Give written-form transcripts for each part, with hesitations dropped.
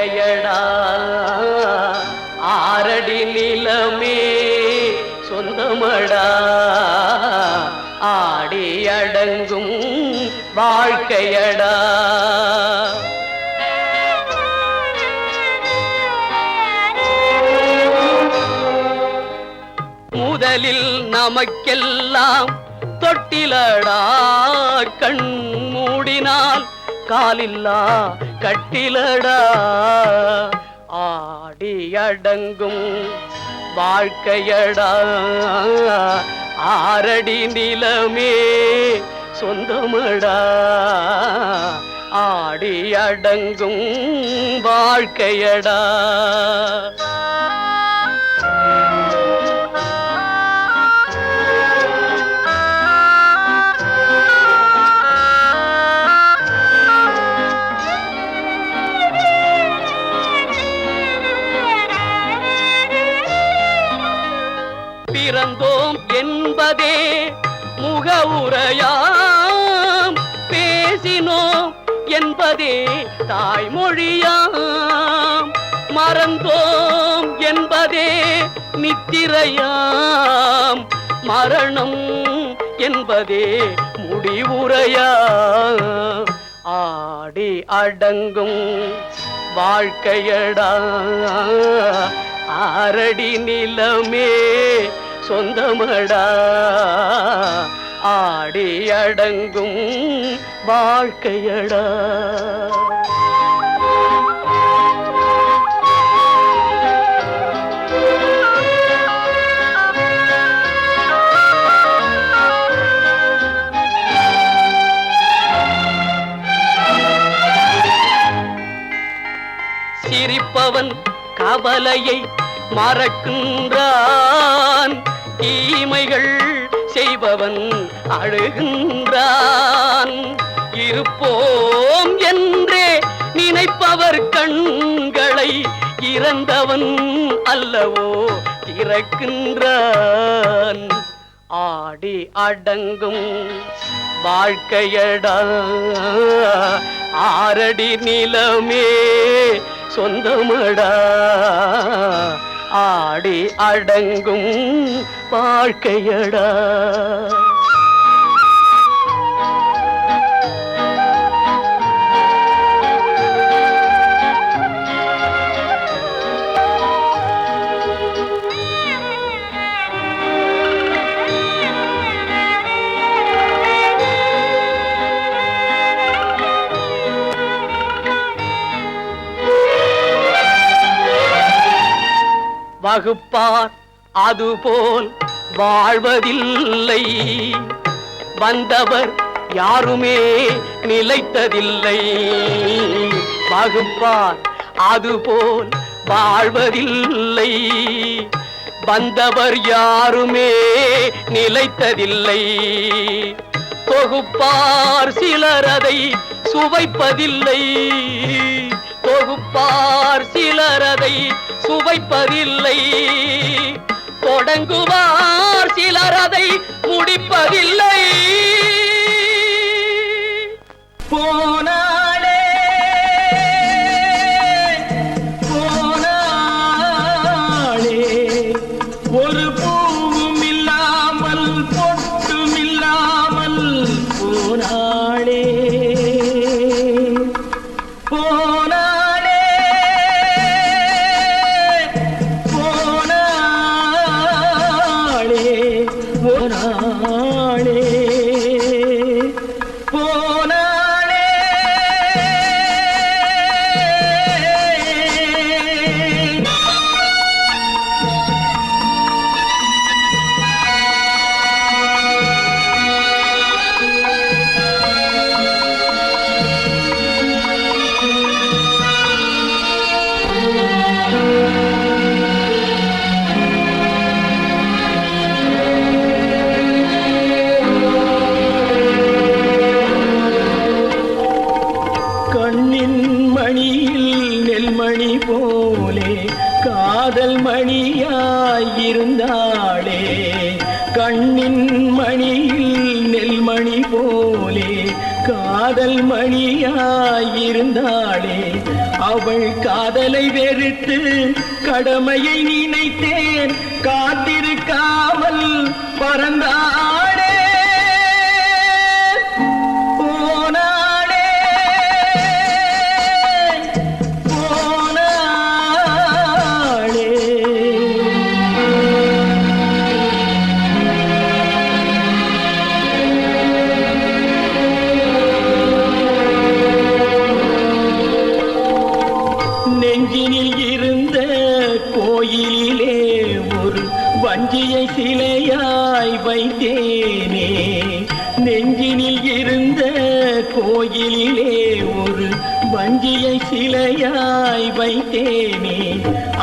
வாழ்க்கையடா ஆரடி நிலமே சொந்தமடா ஆடி அடங்கும் வாழ்க்கையடா. முதலில் நமக்கெல்லாம் தொட்டிலடா கண் மூடினால் காலில்லா கட்டிலடா ஆடி அடங்கும் வாழ்க்கையடா ஆரடி நிலமே சொந்தமடா ஆடி அடங்கும் வாழ்க்கையடா. பிறந்தோம் என்பதே முகவுரையாம் பேசினோம் என்பதே தாய்மொழியாம் மறந்தோம் என்பதே நித்திரையாம் மரணம் என்பதே முடிவுரையாம் ஆடி அடங்கும் வாழ்க்கையடா ஆரடி நிலமே சொந்தமடா ஆடி அடங்கும் வாழ்க்கையடா. சிரிப்பவன் கவலையை மறக்கின்றான் தீமைகள் செய்பவன் அழுகின்றான் இருப்போம் என்றே நினைப்பவர் கண்களை இறந்தவன் அல்லவோ திறக்கின்றான் ஆடி அடங்கும் வாழ்க்கையடா ஆரடி நிலமே சொந்தமடா ஆடி அடங்கும் வாழ்க்கையடா. வகுப்பார் அதுபோல் வாழ்வதில்லை வந்தவர் யாருமே நிலைத்ததில்லை வகுப்பார் அதுபோல் வாழ்வதில்லை வந்தவர் யாருமே நிலைத்ததில்லை தொகுப்பார் சிலர் அதை சுவைப்பதில்லை தொகுப்பார் சிலர் அதை சுவைப்பதில்லை தொடங்குவார் சிலர் அதை முடிப்பதில்லை போனாலே போனாலே ஒரு பூவும் இல்லாமல் பொட்டும் இல்லாமல் போனாலே காதல் மணியாயிருந்தாளே கண்ணின் மணியில் நெல்மணி போலே காதல் மணியாயிருந்தாளே அவள் காதலை வெறுத்து கடமையை நினைத்தேன் காத்திருக்காமல் பறந்தாளே நெஞ்சினில் இருந்த கோயிலே ஒரு வஞ்சியை சிலையாய் வைத்தேனே நெஞ்சினில் இருந்த கோயிலே ஒரு வஞ்சியை சிலையாய் வைத்தேனே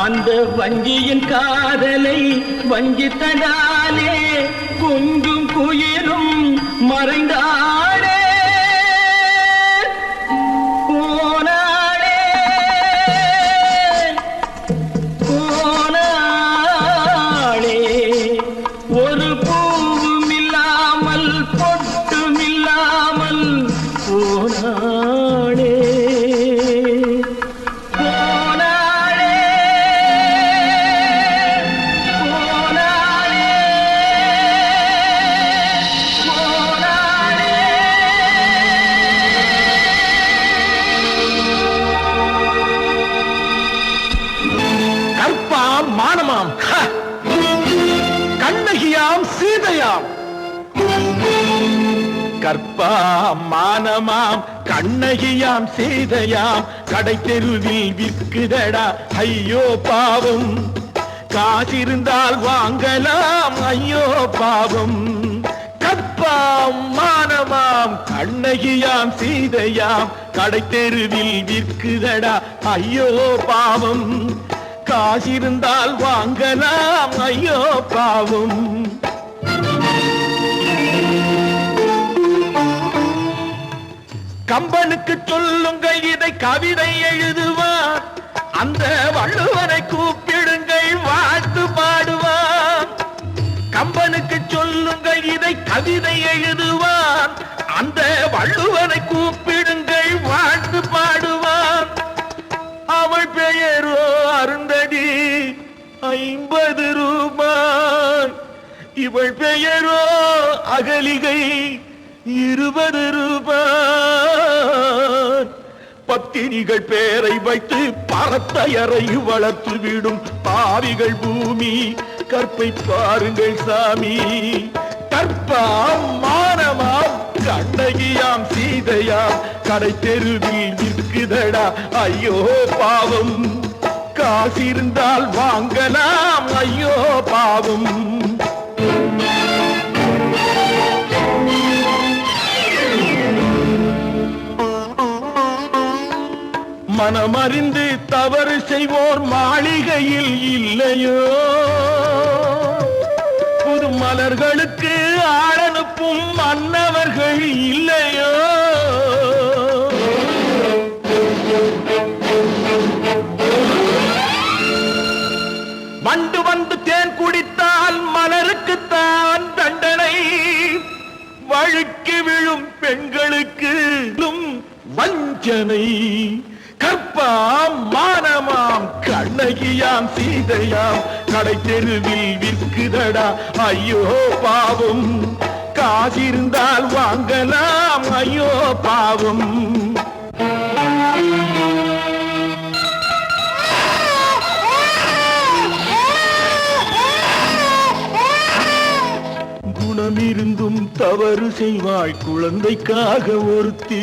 அந்த வஞ்சியின் காதலை வஞ்சித்ததாலே குஞ்சும் குயிலும் மறைந்தாடே ஒரு பூவும் இல்லாமல் பொட்டும் இல்லாமல் போனாளே போனாளே போனாளே போனாளே. கற்பாம் மானமாம் கண்ணகியாம் சீதையாம் கற்பாம் மானமாம் கண்ணகியாம் சீதையாம் கடை தெருவில் விற்குதடா ஐயோ பாவம் காசிருந்தால் வாங்கலாம் ஐயோ பாவம் கற்பாம் மானமாம் கண்ணகியாம் சீதையாம் கடை தெருவில் விற்குதடா ஐயோ பாவம் காசிருந்தால் வாங்கலாம் ஐயோ பாவம் கம்பனுக்கு சொல்லுங்கள் இதை கவிதை எழுதுவார் அந்த வள்ளுவனை கூப்பிடுங்கள் வாழ்த்து பாடுவார் கம்பனுக்கு சொல்லுங்கள் இதை கவிதை எழுதுவார் அந்த வள்ளுவனை கூப்பிடுங்கள் வாழ்த்து பாடுவார் அவள் பெயரோ அருந்ததி 50 ரூபாய் இவள் பெயரோ அகலிகை 20 ரூபாய் பத்தினிகள் பேரை வைத்து பரத்தையறை வளர்த்து விடும் பாவிகள் பூமி கற்பை பாருங்கள் சாமி கற்பாம் மானமாம் கண்ணகியாம் சீதையாம் கடை தெருவில் விற்குதடா ஐயோ பாவம் காசிருந்தால் வாங்கலாம் ஐயோ பாவம் மனமறிந்து தவறு செய்வோர் மாளிகையில் இல்லையோ புது மலர்களுக்கு ஆளனுப்பும் மன்னவர்கள் இல்லையோ வண்டு வந்து தேன் குடித்தால் மலருக்குத்தான் தண்டனை வழுக்கி விழும் பெண்களுக்கு வஞ்சனை கற்பாம் மானமாம் கண்ணகியாம் சீதையாம் கடை தெருவில் விற்குதடா ஐயோ பாவம் காசிருந்தால் வாங்கலாம் ஐயோ பாவம் குணமிருந்தும் தவறு செய்வாய் குழந்தைக்காக ஒருத்தி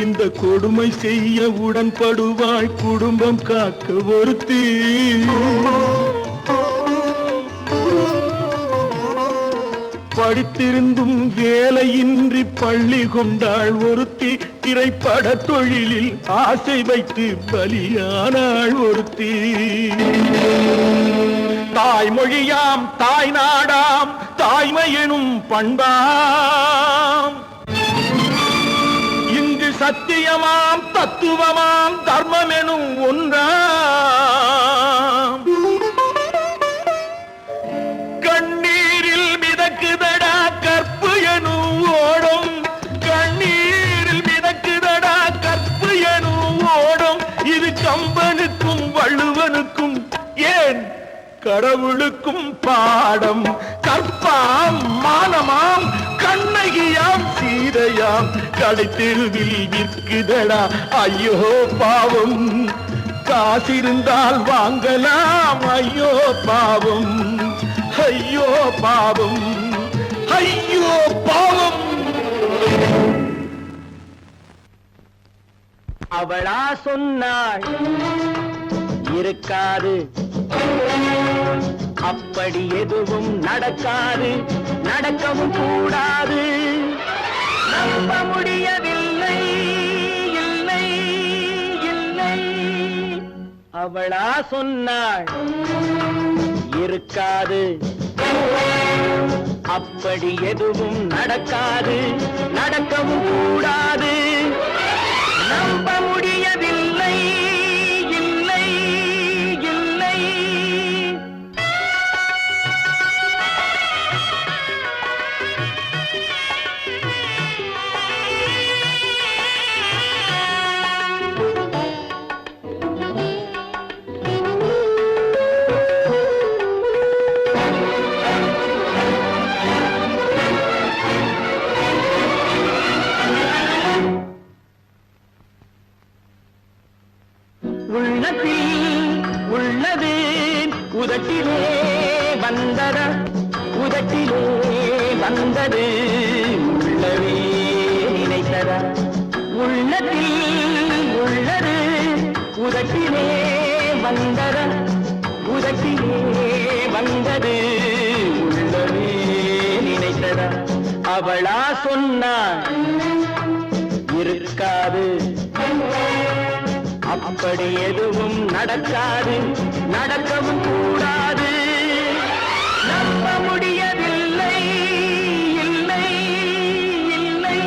இந்த கொடுமை செய்ய உடன்படுவாய் குடும்பம் காக்க ஒருத்தி படித்திருந்தும் வேலையின்றி பள்ளி கொண்டாள் ஒருத்தி திரைப்பட தொழிலில் ஆசை வைத்து பலியானாள் ஒருத்தி தாய்மொழியாம் தாய் நாடாம் தாய்மையெனும் பண்பாம் இங்கு சத்தியமாம் தத்துவமாம் தர்மமெனும் ஒன்றாம் கண்ணீரில் மிதக்குத முருகனுக்கும் ஏன் கடவுளுக்கும் பாடம். கற்பாம் மானமாம் கண்ணகியாம் சீதையாம் கடைத்தெருவில் விற்குதடா ஐயோ பாவம். காசிருந்தால் வாங்கலாம் ஐயோ பாவம், ஐயோ பாவம், ஐயோ பாவம். அவளா சொன்னாள் இருக்காது, அப்படி எதுவும் நடக்காது, நடக்கவும் கூடாது. நம்ப முடியவில்லை, இல்லை இல்லை. அவளா சொன்னாள் இருக்காது, அப்படி எதுவும் நடக்காது, நடக்கவும் கூடாது. நம்ப முடியவில்லை, இல்லை இல்லை. உள்ளத்தில் உள்ளது உதட்டிலே வந்ததா, உதட்டிலே வந்தது உள்ளவே நினைத்ததா. உள்ளத்தில் உள்ளது உதட்டிலே வந்ததா, உதட்டிலே வந்தது உள்ளவே நினைத்ததா. அவளா சொன்னாள் இருக்காது, அப்படி எதுவும் நடக்காது, நடக்கவும் கூடாது. நம்ப முடியவில்லை, இல்லை இல்லை.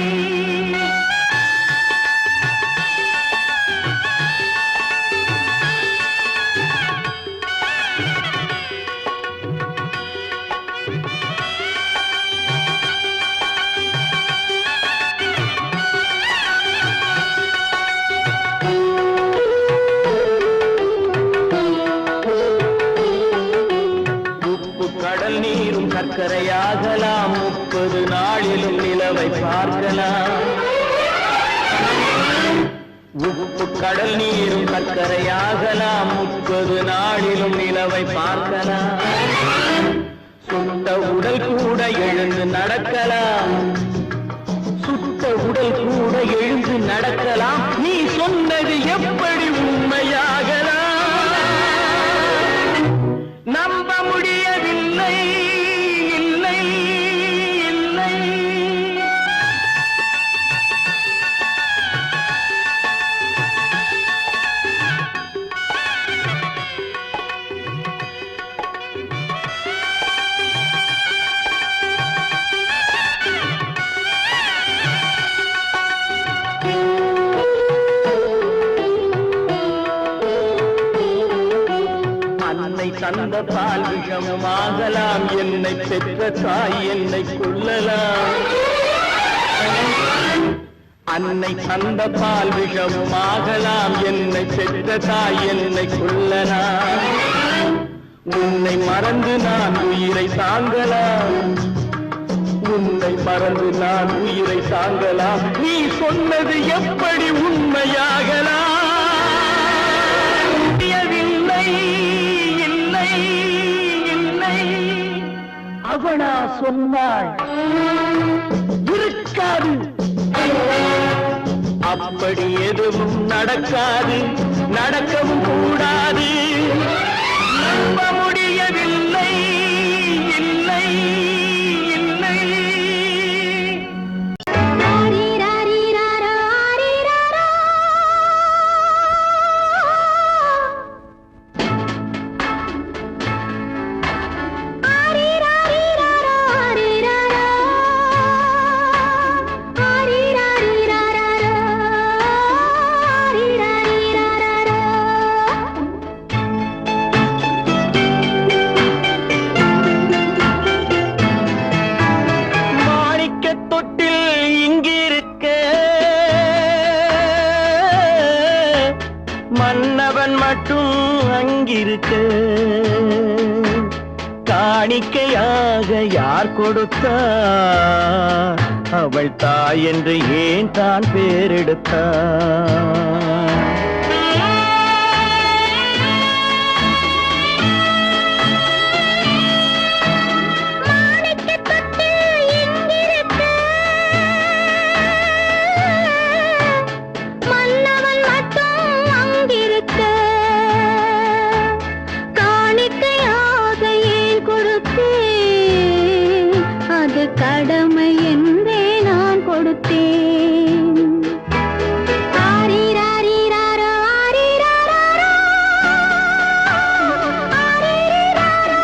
கடல் நீரும் சர்க்கரையாகலாம், 30 நாளிலும் நிலவை பார்க்கலாம். உப்பு கடல் நீரும் சர்க்கரையாகலாம், 30 நாளிலும் நிலவை பார்க்கலாம். சுட்ட உடல் கூட எழுந்து நடக்கலாம், சுட்ட உடல் கூட எழுந்து நடக்கலாம். நீ சொன்னது எப்படி உண்மையாகலாம்? நம்ப முடியவில்லை, இல்லை இல்லை. அன்னை தந்த பால் விஷமாகலாம், என்னை பெற்ற தாய் என்னை கொல்லலாம். அன்னை தந்த பால் விஷமாகலாம், என்னை பெற்ற தாய் என்னை கொல்லலாம். உன்னை மறந்து நான் உயிரை தாங்கலாம், உன்னை மறந்து நான் உயிரை தாங்கலாம். நீ சொன்னது எப்படி உண்மையாகலாம்? இல்லை இல்லை இல்லை. அவளா சொன்னாள் இருக்காது, அப்படி எதுவும் நடக்காது, நடக்கவும் கூடாது. நம்ப முடியவில்லை, இல்லை இல்லை. மன்னவன் மட்டும் அங்கிருக்க காணிக்கையாக யார் கொடுத்தா அவள் தாய் என்று ஏன் தான் பேரெடுத்தா கடமை என்றே நான் கொடுத்தேன். ஆரிராரிராரோ, ஆரிராரோ, ஆரிராரோ,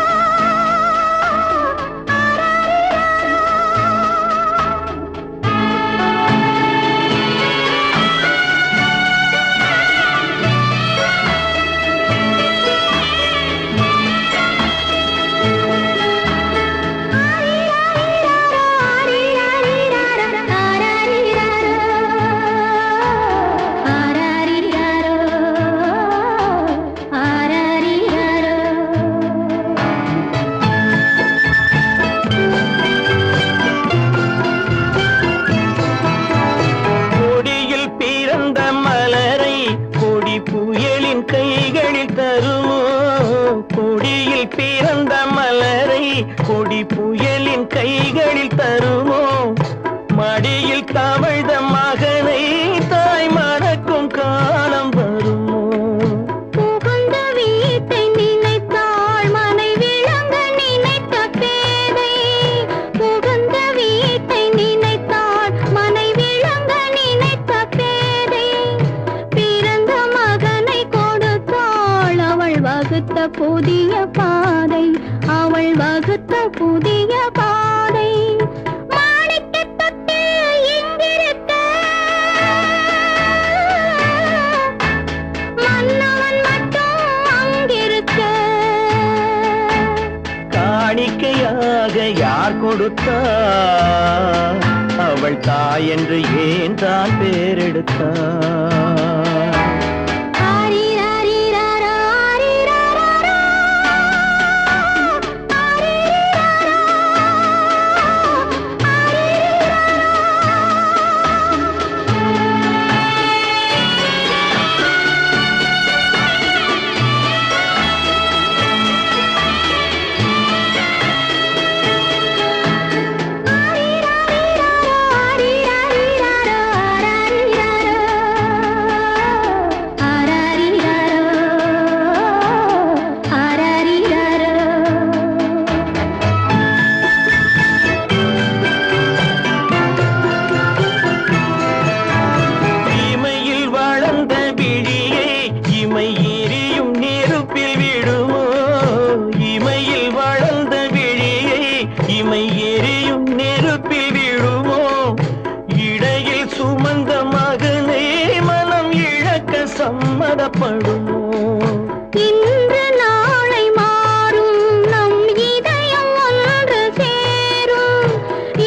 பிறந்த மலரை கொடி புயலின் கைகளில் தருமோ மடியில் தவழ்ந்த மகனை தாய் மறக்கும் காலம் வருமோ புகுந்த வீட்டை நினைத்தாள் மனை விளங்க நினைத்த பேதை புகுந்த வீட்டை நினைத்தாள் மனை விளங்க நினைத்த பேதை பிறந்த மகனை கொடுத்தாள் அவள் வகுத்த புதிய பாதை அவள் வகுத்த புதிய பாதை மாணிக்கத் தொட்டில் இங்கிருக்க மன்னவன் மட்டும் அங்கிருக்க காணிக்கையாக யார் கொடுத்தா அவள் தாய் என்று ஏன் தான் பேரெடுத்தா சம்மதப்படுமோ இன்று நாளை மாறும் நம் இதயம் ஒன்று சேரும்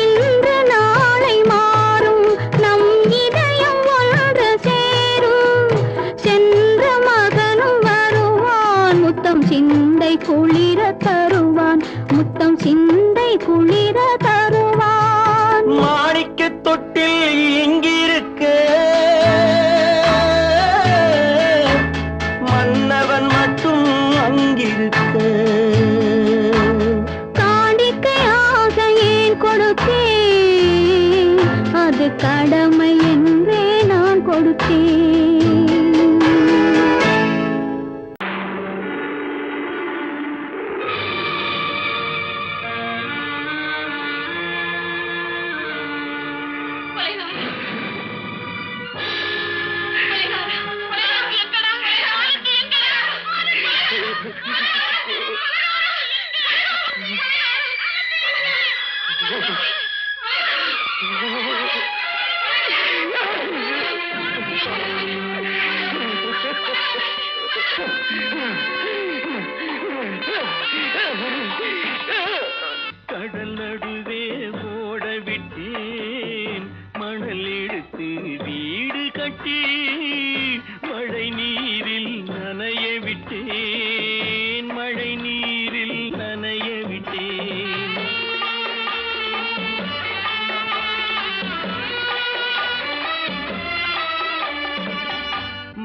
இன்று நாளை மாறும் நம் இதயம் ஒன்று சேரும் சென்ற மகனும் வருவான் முத்தம் சிந்தை குளிர தருவான் முத்தம் சிந்தை குளிர தருவான் மாணிக்கத் தொட்டில் இங்கிருக்க மன்னவன் மட்டும் அங்கிருக்க காணிக்கையாக ஏன் கொடுத்தேன் அது கடமை என்றே நான் கொடுத்தேன் கடல் நடுவே ஓட விட்டேன் மணல் எடுத்து வீடு கட்டி மழை நீரில் நனைய விட்டேன்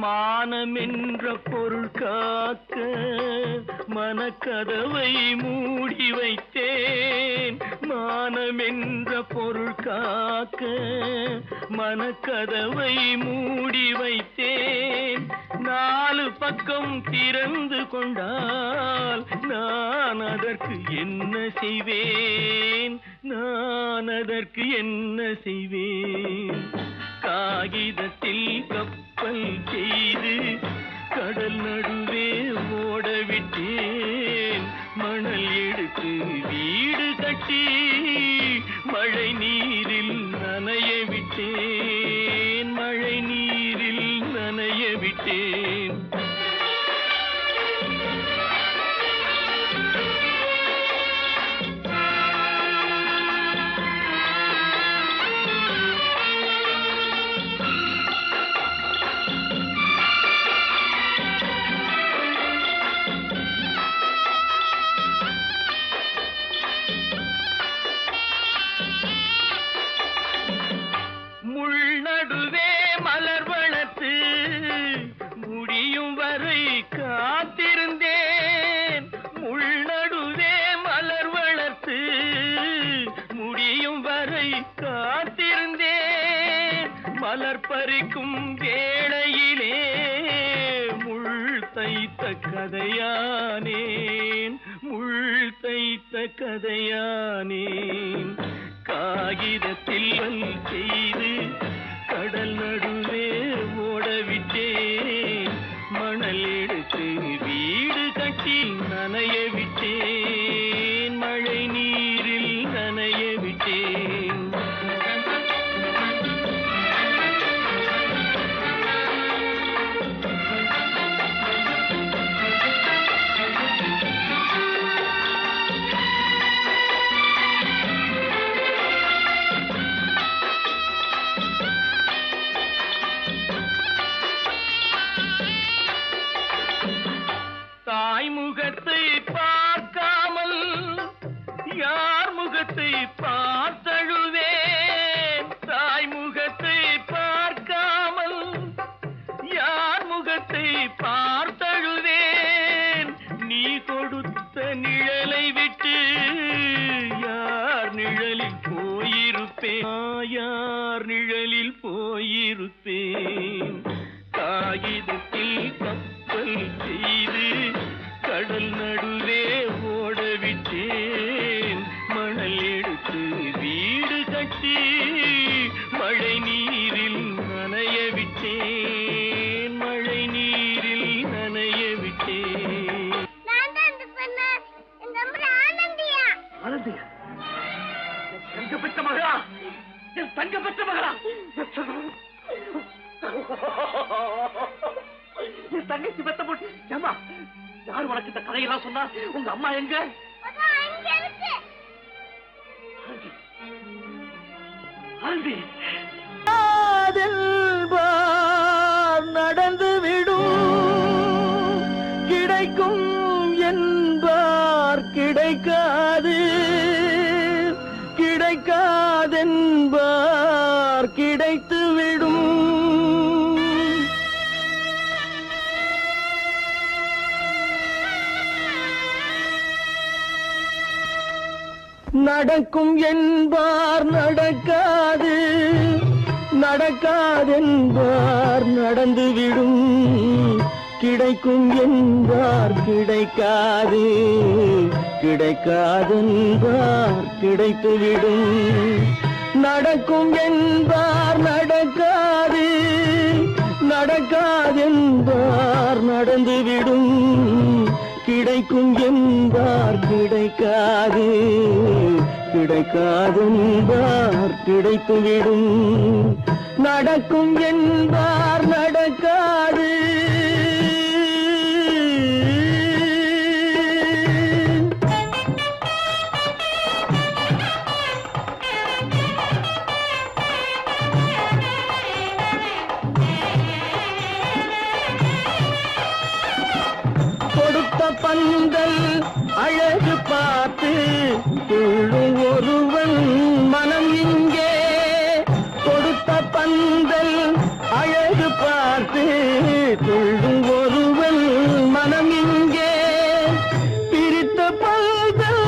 மானம் என்ற பொருள் காக்க மனக்கதவை மூடி வைத்தேன். மானம் என்ற பொருள் காக்க மனக்கதவை மூடி வைத்தேன். 4 பக்கம் திறந்து கொண்டால் நான் அதற்கு என்ன செய்வேன்? நான் அதற்கு என்ன செய்வேன்? காகிதத்தில் கப்பல் செய்து கடல் நடுவே ஓடவிட்டேன். மணல் எடுத்து வீடு கட்டி மழை நீரில் நனைய விட்டேன். மழை நீரில் நனைய விட்டேன். நடுவே மலர் வளர்த்து முடியும் வரை காத்திருந்தேன். முள் நடுவே மலர் வளர்த்து முடியும் வரை காத்திருந்தேன். மலர் பறிக்கும் வேளையிலே முள் தைத்த கதையானேன். முள் தைத்த கதையானேன். காகிதத்தில் செய்து கடல் நடுவே ஓடவிட்டேன். மணல் எடுத்து வீடு கட்டி நனைய விட்டேன். மழை நீரில் நனைய விட்டேன். தாய் முகத்தை பார்க்காமல் யார் முகத்தை பார்த்தழுவேன். தாய் முகத்தை பார்க்காமல் யார் முகத்தை பார்த்தழுவேன். நீ கொடுத்த நிழலை விட்டு யார் நிழலில் போயிருப்பேன். யார் நிழலில் போயிருப்பேன். காகிதத்தில் கப்பல் செய்து கடல் நடுவே ஓடவிட்டேன். மணல் எடுத்து வீடு கட்டி மழை நீரில் நனைய விட்டேன். மழை நீரில் நனைய விட்டேன். ஆனந்தியா? தங்க பெற்ற மகளா? என் தங்க பெற்ற மகளா? என் தங்கச்சி பெத்த போட்டு ஏமா யார் உனக்கு இந்த கதையெல்லாம் சொன்னா? உங்க அம்மா எங்க? நடந்து விடும் கிடைக்கும் என்பார் கிடைக்காது. கிடைக்காதென்பார் கிடைத்து விடும். நடக்கும் என்பார் நடக்காது. நடக்காதென்பார் நடந்துவிடும். கிடைக்கும் என்பார் கிடைக்காது. கிடைக்காதென்பார் கிடைத்துவிடும். நடக்கும் என்பார் நடக்காது. நடக்காதென்பார் நடந்துவிடும். கிடைக்கும் என்பார் கிடைக்காது. கிடைக்காதென்பார் கிடைத்துவிடும். நடக்கும் என்பார் நடக்காது. கொடுத்த பந்தல் அழகு பார்த்து துள்ளும் ஒருவன் மனம் இங்கே. கொடுத்த பந்தல் அழகு பார்த்து பார்த்து துள்ளும் ஒருவன் மனம் இங்கே பிரித்த பல்கள்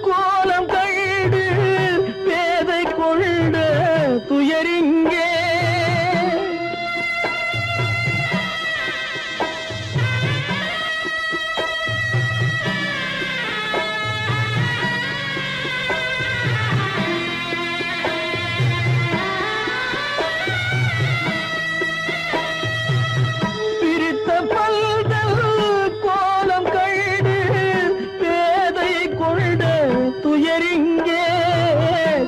கோலம் கண்டு பேதை கொண்ட துயரிங்கே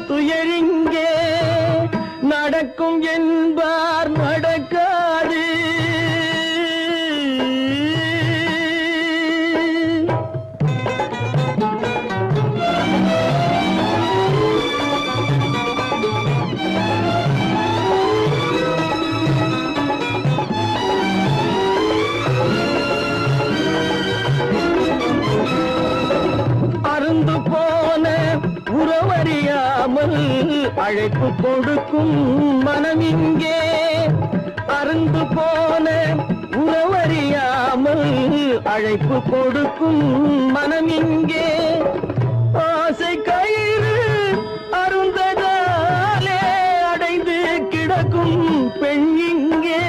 துயரிங்கே நடக்கும் என்பார் நடக்காது அருந்து போன உறவறியாமல் அழைப்பு கொடுக்கும் மனம் இங்கே அருந்து போன உறவறியாமல் அழைப்பு கொடுக்கும் மனம் இங்கே ஆசை கயிறு அருந்ததாலே அடைந்து கிடக்கும் பெண் இங்கே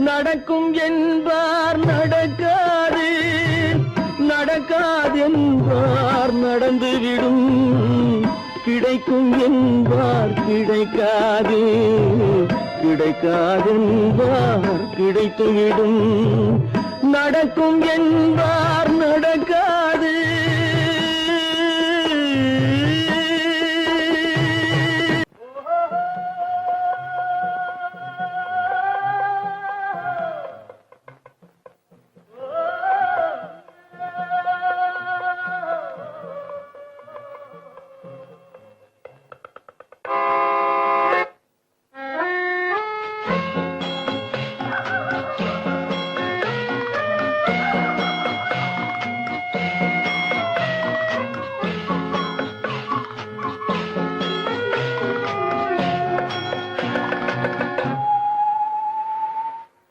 நடக்கும் என்பார் நடக்காது நடக்காது என்பார் நடந்துவிடும் கிடைக்கும் என்பார் கிடைக்காது கிடைக்காது என்பார் கிடைத்துவிடும் நடக்கும் என்பார் நடக்காது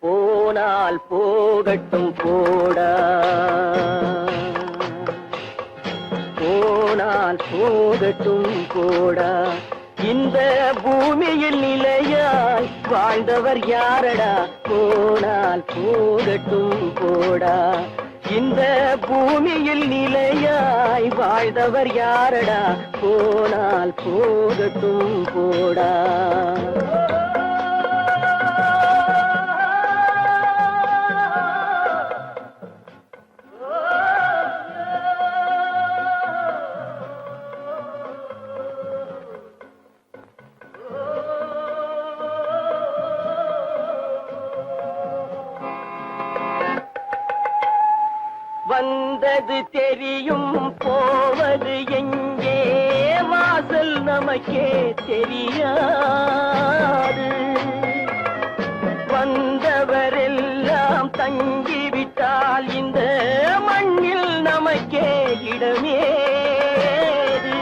போனால் போகட்டும் போடா போனால் போகட்டும் போடா இந்த பூமியில் நிலையாய் வாழ்ந்தவர் யாரடா போனால் போகட்டும் போடா இந்த பூமியில் நிலையாய் வாழ்ந்தவர் யாரடா போனால் போகட்டும் போடா வந்தது தெரியும் போவது எங்கே வாசல் நமக்கே தெரியாது வந்தவரெல்லாம் தங்கிவிட்டால் இந்த மண்ணில் நமக்கே இடமேது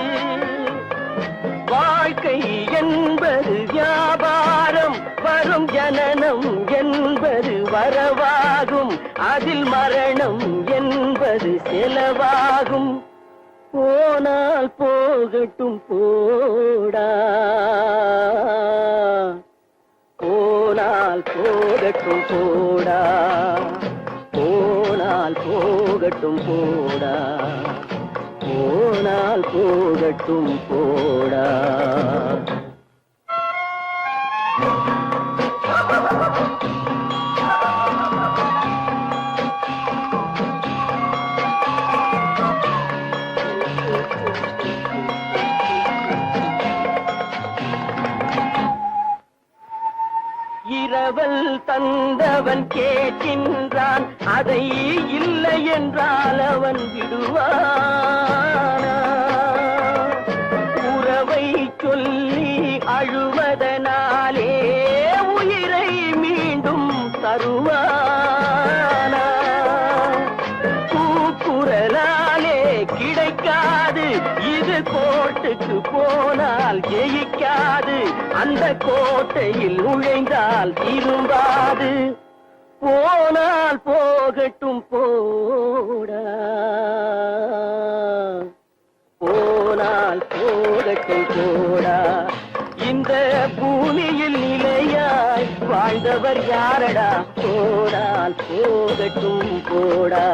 வாழ்க்கை என்பது வியாபாரம் வரும் ஜனனம் என்பது வரவாகும் அதில் மரணம் என்பது செலவாகும் போனால் போகட்டும் போடா போனால் போகட்டும் போடா போனால் போகட்டும் போடா போனால் போகட்டும் போடா இரவல் தந்தவர் அவன் கேட்கின்றான் அதை இல்லை என்றால் அவன் விடுவானா உறவை சொல்லி அழுவதனாலே உயிரை மீண்டும் தருவானா கூக்குரலாலே கிடைக்காது இது கோட்டுக்கு போனால் ஜெயிக்காது அந்த கோட்டையில் நுழைந்தால் திரும்பாது போனால் போகட்டும் போடா போனால் போகட்டும் போடா இந்த பூமியில் நிலையாய் வாழ்ந்தவர் யாரடா போனால் போகட்டும் போடா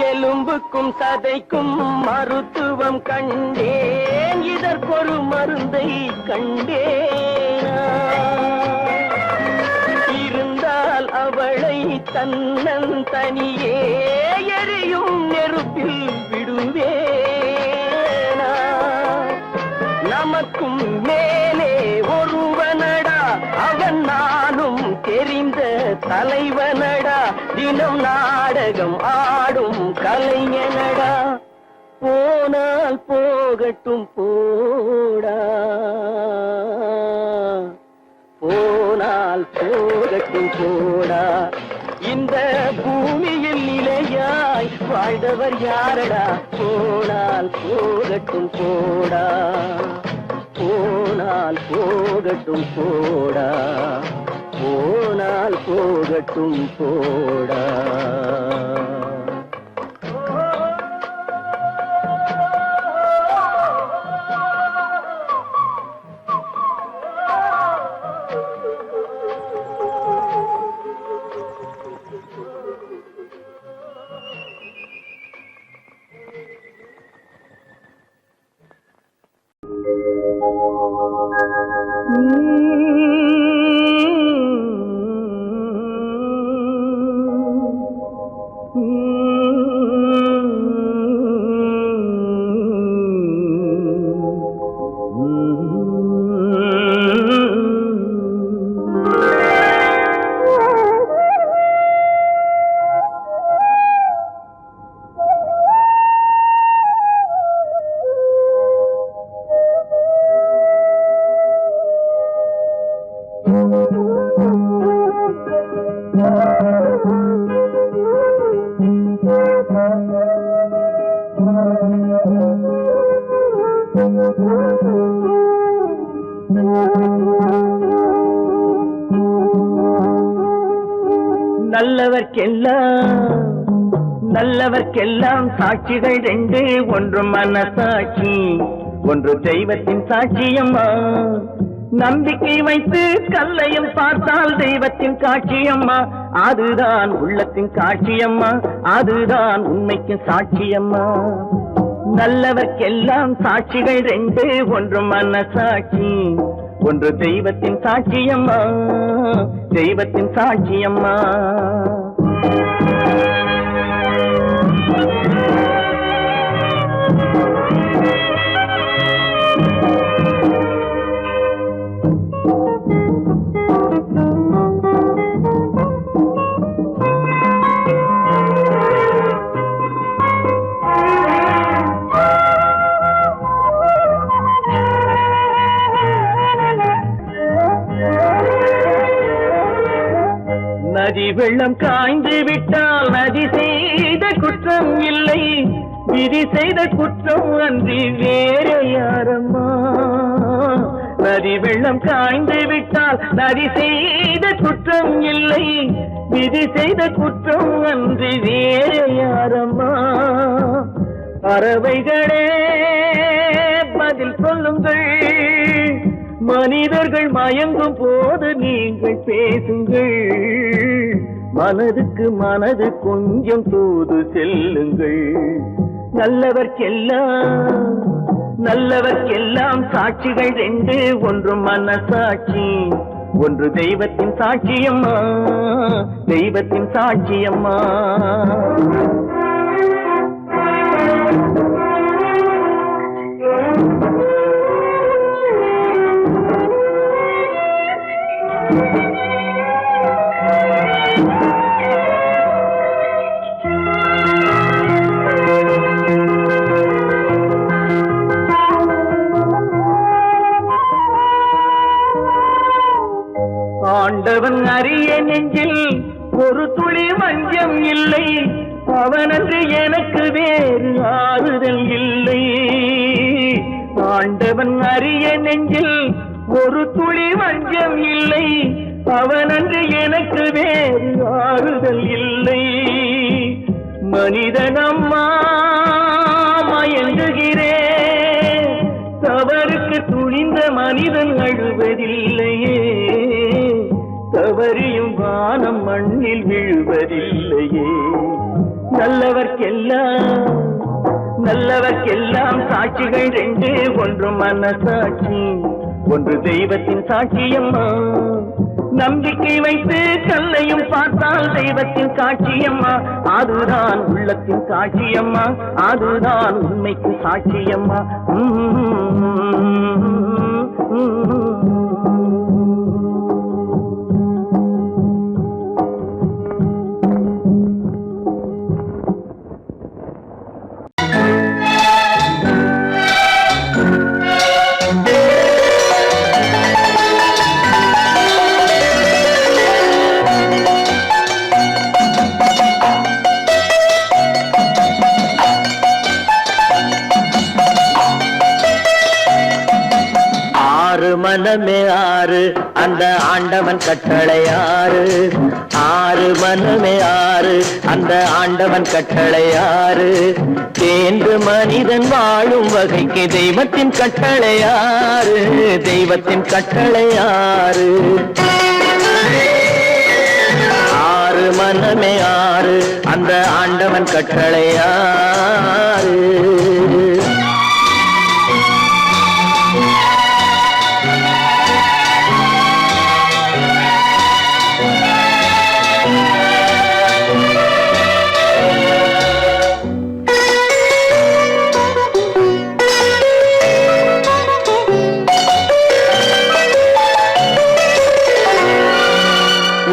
எலும்புக்கும் சதைக்கும் மருத்துவம் கண்டேன் இதற்கொரு மருந்தை கண்டேனா இருந்தால் அவளை தன்னந்தனியே எரியும் நெருப்பில் விடுவேனா நமக்கும் மேலே ஒருவனடா அவன் நானும் தெரிந்த தலைவனடா தினம் நாடகம் ஆடும் கலைஞனடா போனால் போகட்டும் போடா போனால் போகட்டும் போடா இந்த பூமியில் நிலையாய் வாழ்ந்தவர் யாரடா போனால் போகட்டும் போடா போனால் போகட்டும் போடா போனால் போகட்டும் போடா நல்லவர்க்கெல்லாம் சாட்சிகள் ரெண்டு ஒன்று மனசாட்சி ஒன்று தெய்வத்தின் சாட்சியம்மா நம்பிக்கை வைத்து கல்லையும் பார்த்தால் தெய்வத்தின் காட்சியம்மா அதுதான் உள்ளத்தின் காட்சியம்மா அதுதான் உண்மைக்கு சாட்சியம்மா நல்லவர்க்கெல்லாம் சாட்சிகள் ரெண்டு ஒன்று மனசாட்சி ஒன்று தெய்வத்தின் சாட்சியம்மா தெய்வத்தின் சாட்சியம்மா நதி வெள்ளம் காய்ந்து விட்டால் நதி செய்த குற்றம் இல்லை விதி செய்த குற்றம் அன்றி வேற யாரம்மா நதி வெள்ளம் காய்ந்து விட்டால் நதி செய்த குற்றம் இல்லை விதி செய்த குற்றம் அன்றி வேற யாரம்மா பறவைகளே பதில் சொல்லுங்கள் மனிதர்கள் மயங்கும் போது நீங்கள் பேசுங்கள் மனதுக்கு மனது கொஞ்சம் தூது செல்லுங்கள் நல்லவர்க்கெல்லாம் சாட்சிகள் ரெண்டு, ஒன்று மனசாட்சி, ஒன்று தெய்வத்தின் சாட்சியம்மா, தெய்வத்தின் சாட்சியம்மா. ஆண்டவன் அறிய நெஞ்சில் ஒரு துளி வஞ்சம் இல்லை, அவனன்று எனக்கு வேறு ஆறுதல் இல்லை. ஆண்டவன் அறிய நெஞ்சில் ஒரு துளி வஞ்சம் இல்லை, அவனன்று எனக்கு வேறு ஆறுதல் இல்லை. மனிதனம்மா மயங்குகிறேன், தவறுக்கு துணிந்த மனிதன் அழுவதில்லையே, தவறியும் வானம் மண்ணில் விழுவதில்லையே. நல்லவர்க்கெல்லாம் சாட்சிகள் ரெண்டு, ஒன்று மனசாட்சி, ஒன்று தெய்வத்தின் சாட்சியம்மா. நம்பிக்கை வைத்து கல்லையும் பார்த்தால் தெய்வத்தின் சாட்சியம்மா, அதுதான் உள்ளத்தின் சாட்சியம்மா, அதுதான் உண்மைக்கு சாட்சியம்மா. மனமே ஆறு, அந்த ஆண்டவன் கட்டளை ஆறு, ஆறு மனமே ஆறு, அந்த ஆண்டவன் கட்டளை ஆறு. தேர்ந்து மனிதன் வாழும் வகைக்கு தெய்வத்தின் கட்டளை ஆறு, தெய்வத்தின் கட்டளை ஆறு. ஆறு மனமே ஆறு, அந்த ஆண்டவன் கட்டளை ஆறு.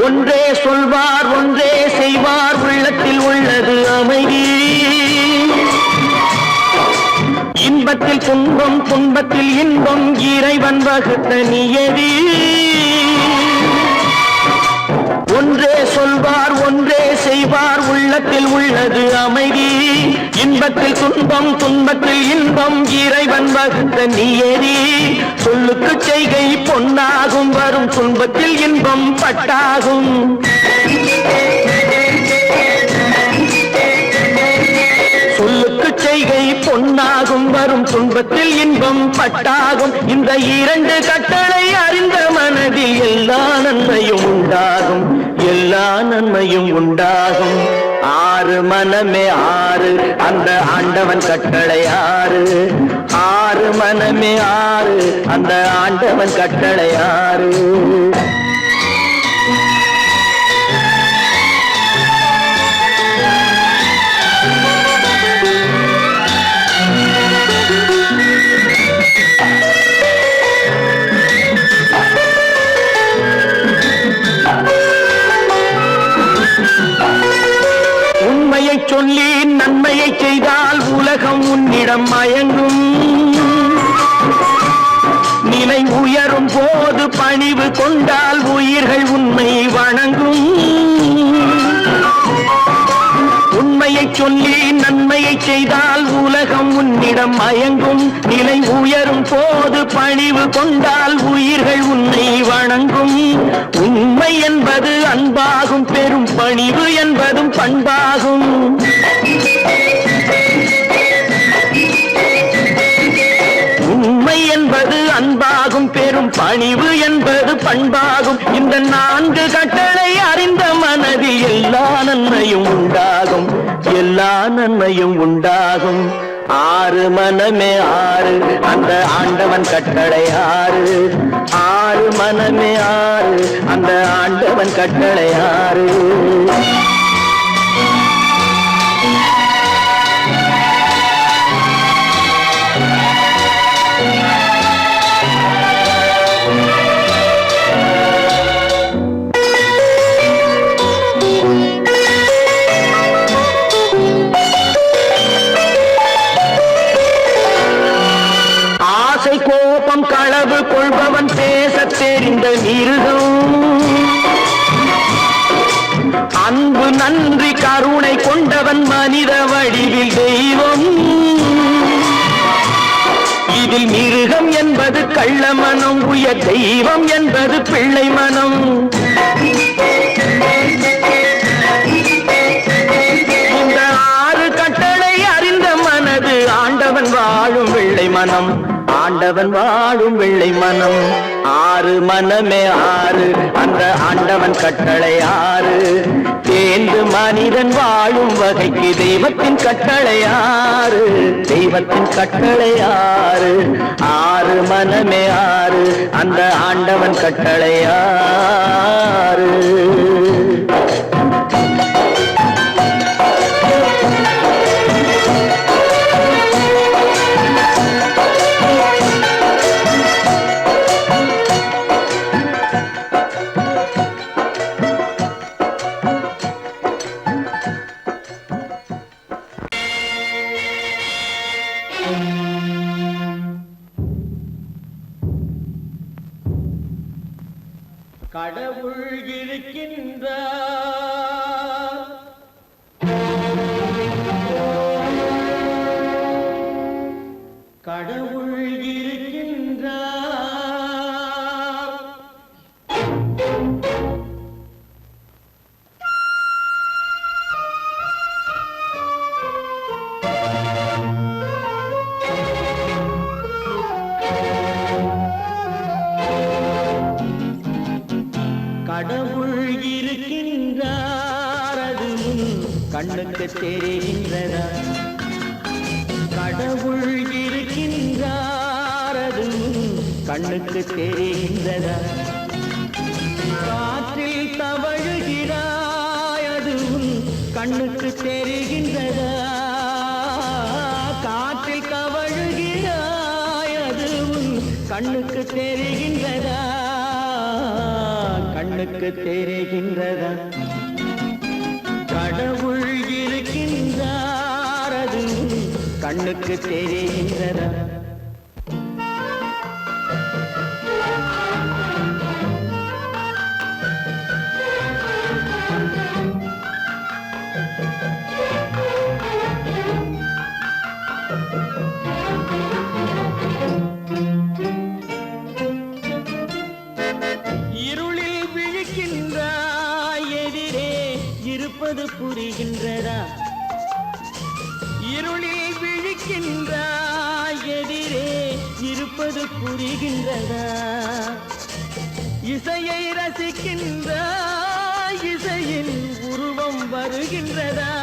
ஒன்றே சொல்வார் ஒன்றே செய்வார், உள்ளத்தில் உள்ளது அமைதி. இன்பத்தில் துன்பம் துன்பத்தில் இன்பம், இறைவன் வகுத்த நியதி. ஒன்றே சொல்வார் ஒன்றே செய்வார், உள்ளத்தில் உள்ளது அமைதி. இன்பத்தில் துன்பம் துன்பத்தில் இன்பம், இறைவன் வகுத்த நியதி. சொல்லுக்கு செய்கை பொன்னாகும், வரும் துன்பத்தில் இன்பம் பட்டாகும். சொல்லுக்கு செய்கை பொன்னாகும், வரும் துன்பத்தில் இன்பம் பட்டாகும். இந்த இரண்டு கட்டளை அறிந்த மனதில் எல்லா நன்மையும் உண்டாகும், எல்லா நன்மையும் உண்டாகும். ஆறு மனமே ஆறு, அந்த ஆண்டவன் கட்டளை ஆறு, ஆறு மனமே ஆறு, அந்த ஆண்டவன் கட்டளை ஆறு. உண்மையை சொல்லி நன்மையை செய்தால் உலகம் உன்னிடம் மயங்கும். நிலை உயரும் போது பணிவு கொண்டால் உயிர்கள் உண்மை வணங்கும். உண்மையை சொல்லி நன்மையை செய்தால் உலகம் உன்னிடம் மயங்கும். நிலை உயரும் போது பணிவு கொண்டால் உயிர்கள் உன்னை வணங்கும். உண்மை என்பது அன்பாகும், பெரும் பணிவு என்பதும் பண்பாகும். உண்மை என்பது அன்பாகும், பெரும் பணிவு என்பது பண்பாகும். இந்த 4 கட்டளை அறிந்த மனதில் எல்லா நன்மையும் உண்டாகும், எல்லா நன்மையும் உண்டாகும். 6 மனமே 6, அந்த ஆண்டவன் கட்டளை 6. 6 மனமே 6, அந்த ஆண்டவன் கட்டளை 6. கோபம் களவு கொள்பவன் பேசத் தெரிந்த மிருகம், அன்பு நன்றி கருணை கொண்டவன் மனித வடிவில் தெய்வம். இதில் மிருகம் என்பது கள்ள மனம், உயர் தெய்வம் என்பது பிள்ளை மனம். இந்த 6 கட்டளை அறிந்த மனது ஆண்டவன் வாழும் வெள்ளை மனம், ஆண்டவன் வாழும் வெள்ளை மனம். 6 மனமே 6, அந்த ஆண்டவன் கட்டளை 6. தேர்ந்து மனிதன் வாழும் வகைக்கு தெய்வத்தின் கட்டளை 6, தெய்வத்தின் கட்டளை 6. 6 மனமே 6, அந்த ஆண்டவன் கட்டளை 6. கடவுள் இருக்கின்றார், கடவுள் இருக்கின்றார். கடவுள் இருக்கின்றார், அது கண்ணுக்கு தெரிகின்றதா? கடவுள் இருக்கின்றார், அது கண்ணுக்கு தெரிகின்றதா? காற்றில் தவழுகிறாய், அது கண்ணுக்கு தெரிகின்றதா? காற்றில் தவழுகிறாய், அது கண்ணுக்கு தெரிகின்றதா? கண்ணுக்கு தெரிகின்றதா? கடவுள் இருக்கின்றார், அது கண்ணுக்கு தெரிகின்றதா? புரிகின்றதா? இருளில் விழிக்கின்றாய், எதிரே இருப்பது புரிகின்றதா? இசையை ரசிக்கின்றாய், இசையின் உருவம் வருகின்றதா?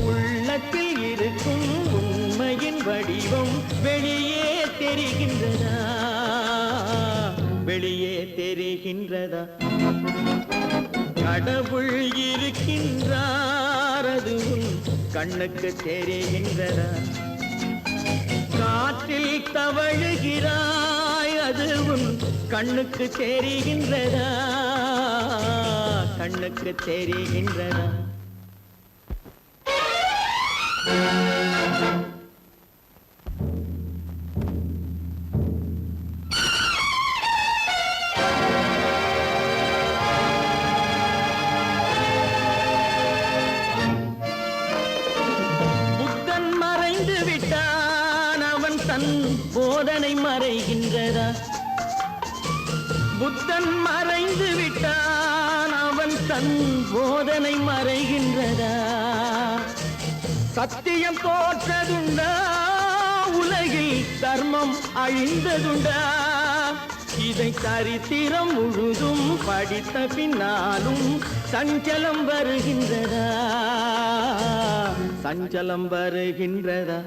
உள்ளத்தில் இருக்கும் உண்மையின் வடிவம் வெளியே தெரிகின்றதா? வெளியே தெரிகின்றதா? கடவுள் இருக்கின்றார், அது கண்ணுக்கு தெரிகின்றதா? காற்றில் தவழுகிறாய், அது கண்ணுக்கு தெரிகின்றதா? கண்ணுக்கு தெரிகின்றதா? போதனை மறைகின்றதா? புத்தன் மறைந்து விட்டான், அவன் தன் போதனை மறைகின்றதா? சத்தியம் தோற்றதுண்டா? உலகில் தர்மம் அழிந்ததுண்டா? இதை சரித்திரம் முழுதும் படித்த பின்னாலும் சஞ்சலம் வருகின்றதா? சஞ்சலம் வருகின்றதா?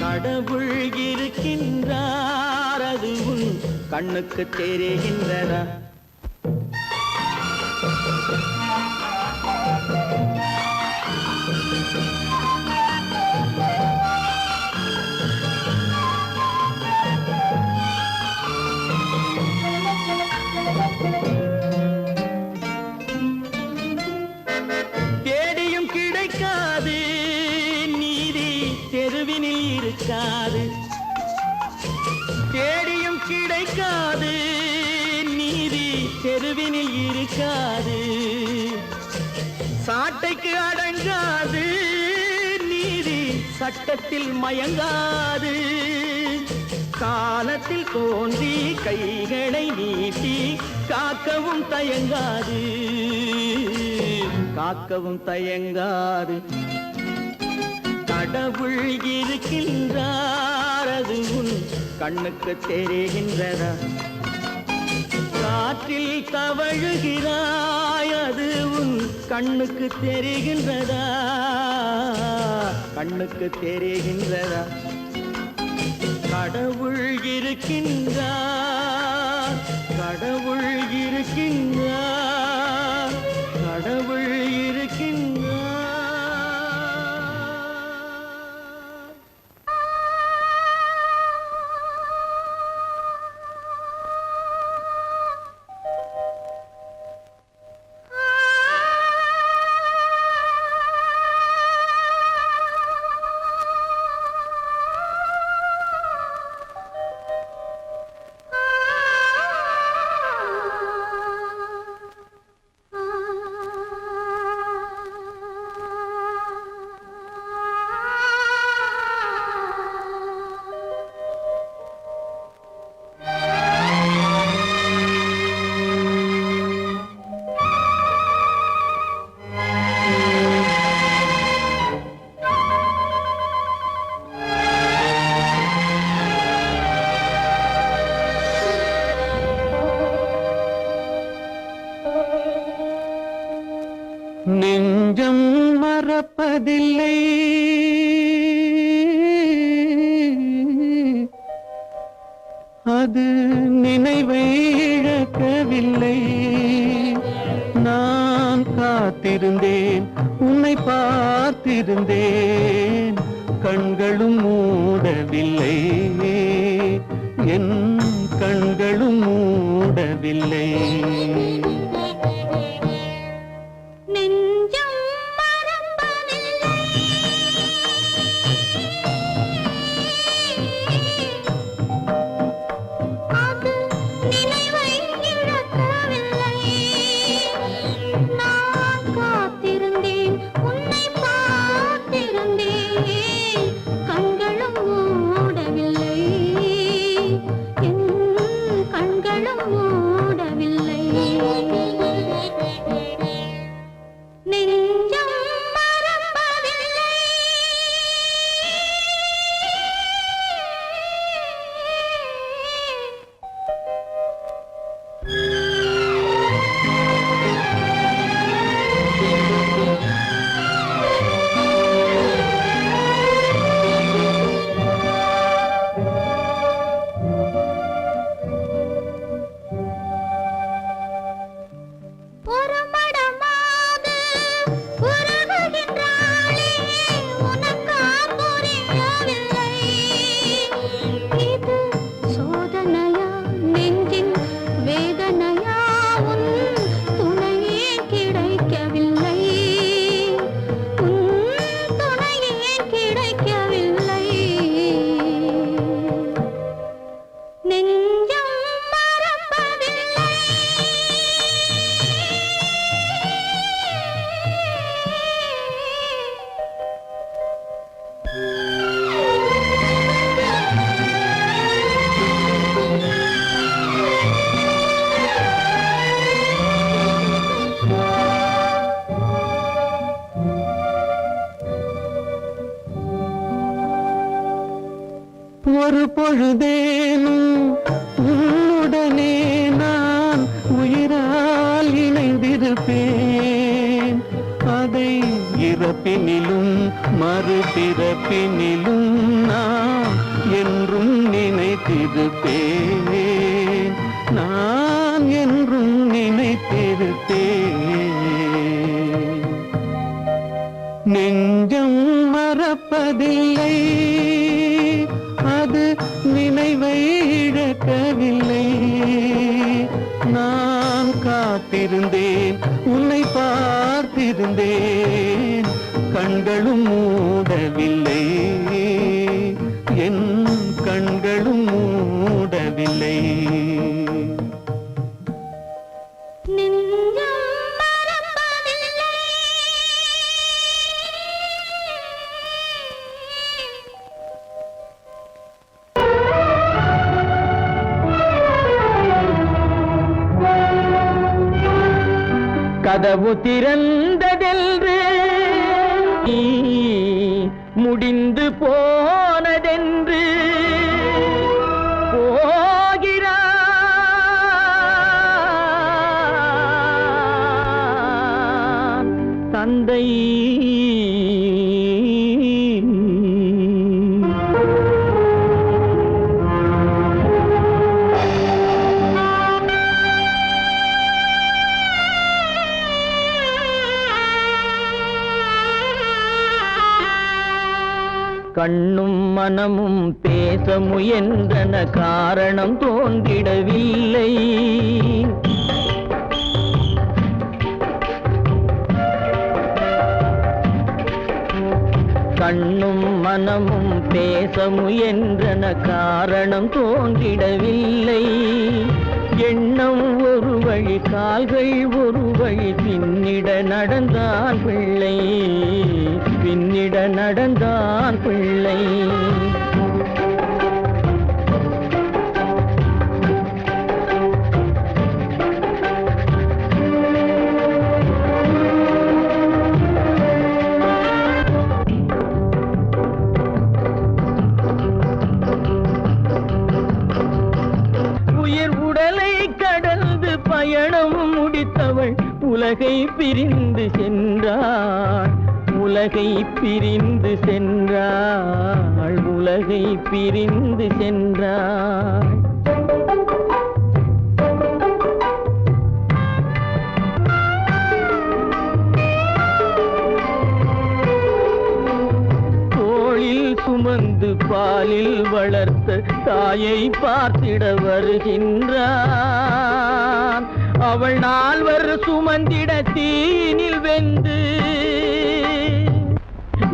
கடவுள் இருக்கின்றார், அது உன் கண்ணுக்கு தெரிகின்றதா? தேடியும் கிடைக்காது நீதி தெருவினில் இருக்காது. தேடியும் கிடைக்காது நீதி தெருவினில் இருக்காது. சாட்டைக்கு அடங்காது நீதி சட்டத்தில் மயங்காது. காலத்தில் தோன்றி கைகளை நீட்டி காக்கவும் தயங்காது. காக்கவும் தயங்காது. கடவுள் இருக்கின்றார், அது உன் கண்ணுக்கு தெரிகின்றதா? காற்றில் தவழுகிறாய், அது உன் கண்ணுக்கு தெரிகின்றதா? கண்ணுக்கு தெரிகின்றதா? கடவுள் இருக்கின்றார், கடவுள் இருக்கின்றார், கடவுள் இருக்கின்றார். நெஞ்சம் மறப்பதில்லை, அது நினைவை இழக்கவில்லை. நான் காத்திருந்தேன், உன்னை பார்த்திருந்தேன், கண்களும் மூடவில்லை, என் கண்களும் மூடவில்லை. மூடவில்லை. ஒரு பொழுதேனும் உன்னுடனே நான் உயிரால் இணைந்திருப்பேன். அதை இறப்பினிலும் மறுபிறப்பினிலும் நான் என்றும் நினைத்திருப்பேன். நான் என்றும் நினைத்திருப்பேன். நெஞ்சம் மறப்பதில்லை, அது நினைவை இழக்கவில்லை. நான் காத்திருந்தேன், உன்னை பார்த்திருந்தேன், கண்களும் மூடவில்லை, என் கண்களும் மூடவில்லை. கதவு திறந்ததென்று முடிந்து போனதென்று போகிறான் தந்தை. கண்ணும் மனமும் பேச முயன்றன, காரணம் தோன்றிடவில்லை. கண்ணும் மனமும் பேச முயன்றன, காரணம் தோன்றிடவில்லை. எண்ணம் ஒரு வழி, கால்கள் ஒரு வழி, பின்னிட நடந்தான் பிள்ளை, பின்னிட நடந்தான் பிள்ளை. உயிர் உடலை கடந்து பயணம் முடித்தவள் உலகை பிரிந்து சென்றாள், உலகை பிரிந்து சென்றாள், உலகை பிரிந்து சென்றாள். தோளில் சுமந்து பாலில் வளர்த்த தாயை பார்த்திட வருகின்றான். அவள் நால்வர் சுமந்திட தீனில் வெந்து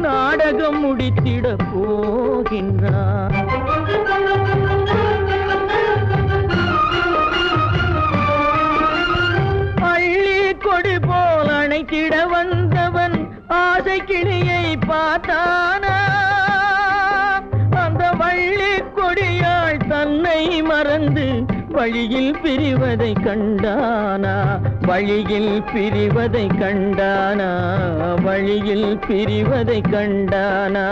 நாடகம் முடித்திட போகின்றான். அள்ளி கொடி போல் அணைத்திட வந்தவன் ஆசை கிளியை பார்த்தானா, அந்த வள்ளி கொடியாள் தன்னை மறந்து வழியில் பிரிவதை கண்டானா, வழியில் பிரிவதை கண்டானா, வழியில் பிரிவதை கண்டானா.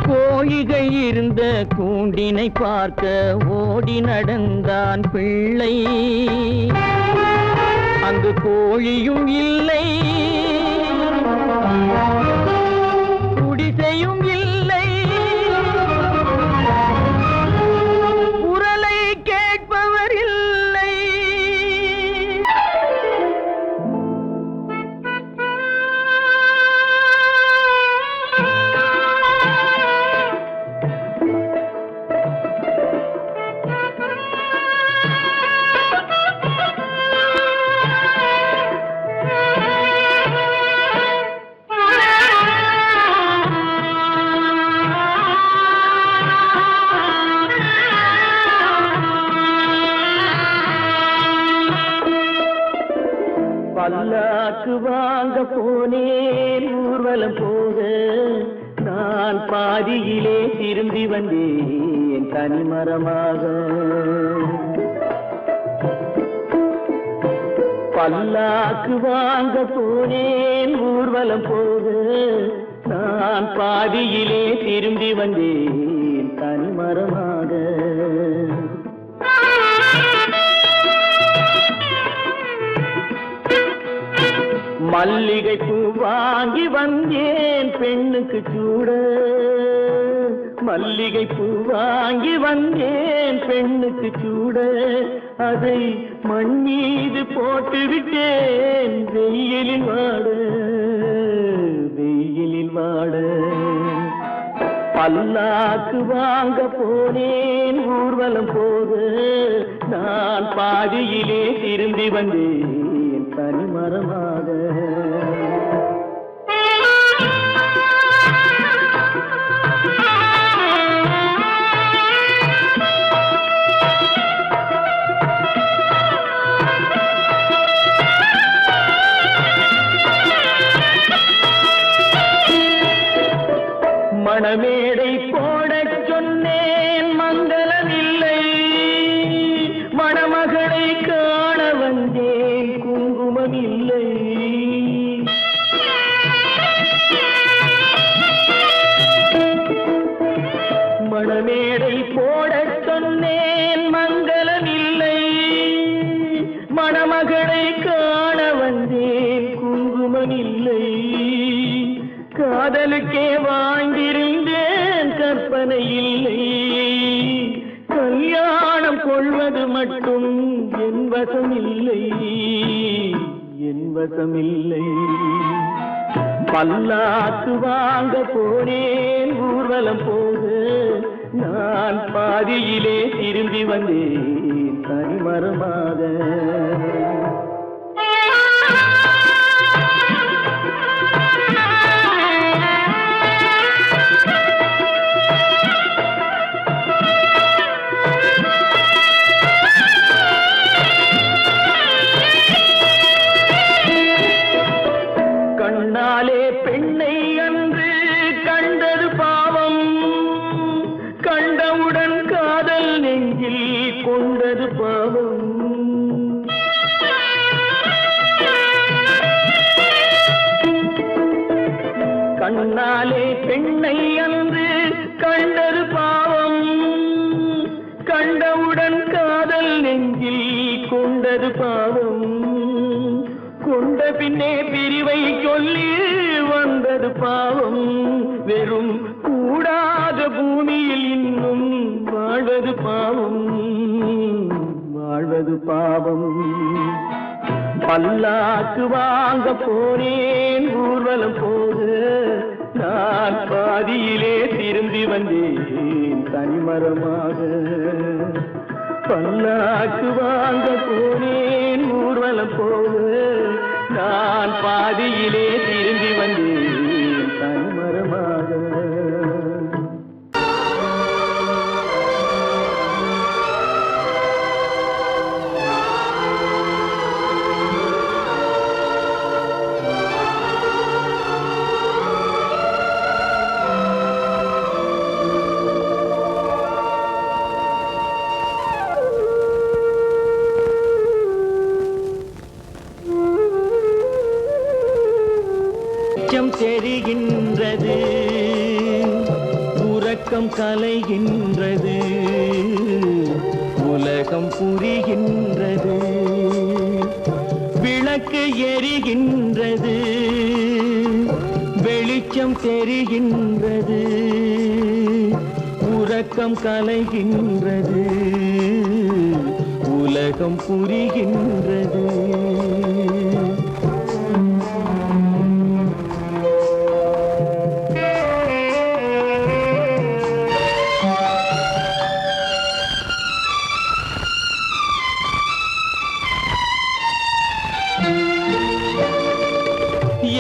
கோழிகள் இருந்த கூண்டினை பார்க்க ஓடி நடந்தான் பிள்ளை. அங்கு கோழியும் இல்லை, குடிசையும் இல்லை, குரலை கேட்பவர் இல்லை. பல்லாக்கு வாங்க போனேன் ஊர்வலம் போக, நான் பாதியிலே திரும்பி வந்தேன் தனிமரமாக. பல்லாக்கு வாங்க போனேன் ஊர்வலம் போக, நான் பாதியிலே திரும்பி வந்தேன் தனிமரமாக. மல்லிகை பூ வாங்கி வந்தேன் பெண்ணுக்கு சூட, மல்லிகை பூ வாங்கி வந்தேன் பெண்ணுக்கு சூட, அதை மண் மீது போட்டு விட்டேன் வெயிலில் வாட, வெயிலில் வாட. பல்லாக்கு வாங்க போனேன் ஊர்வலம் போக, நான் பாதியிலே திரும்பி வந்தேன் தனிமரமாக. மணமேடை போடச் சொன்னேன் மங்களமில்லை, மணமகளை காண வந்தேன் குங்குமமில்லை. மணமேடை போடச் சொன்னேன் மங்களமில்லை, மணமகளை காண வந்தேன் குங்குமமில்லை. காதலுக்கே வாங்கியிருந்தேன் கற்பனை இல்லை, கல்யாணம் கொள்வது மட்டும் என் வசமில்லை, என் வசமில்லை. பல்லாக்கு வாங்க போனேன் ஊர்வலம் போக, நான் பாதியிலே திரும்பி வந்தேன் தனிமரமாக. கண்ணாலே பெண்ணை அன்று கண்டது பாவம், கண்டவுடன் காதல் நெஞ்சில் கொண்டது பாவம். கண்ணாலே பெண்ணை அன்று கண்டது பாவம், கண்டவுடன் காதல் நெஞ்சில் கொண்டது பாவம். கொண்ட பின்னே பிரிவை சொல்லி வந்தது பாவம், வெறும் கூடாத பூமியில் இன்னும் வாழ்வது பாவம், வாழ்வது பாவம். பல்லாக்கு வாங்க போனேன் ஊர்வலம் போக, நான் பாதியிலே திரும்பி வந்தேன் தனிமரமாக. பல்லாக்கு வாங்க போனேன் ஊர்வலம் போக, நான் பாதியிலே திரும்பி வந்தேன் தனிமரமாக. தெரிகின்றது, உறக்கம் கலைகின்றது, உலகம் புரிகின்றது, விளக்கு எரிகின்றது, வெளிச்சம் தெரிகின்றது, உறக்கம் கலைகின்றது, உலகம் புரிகின்றது.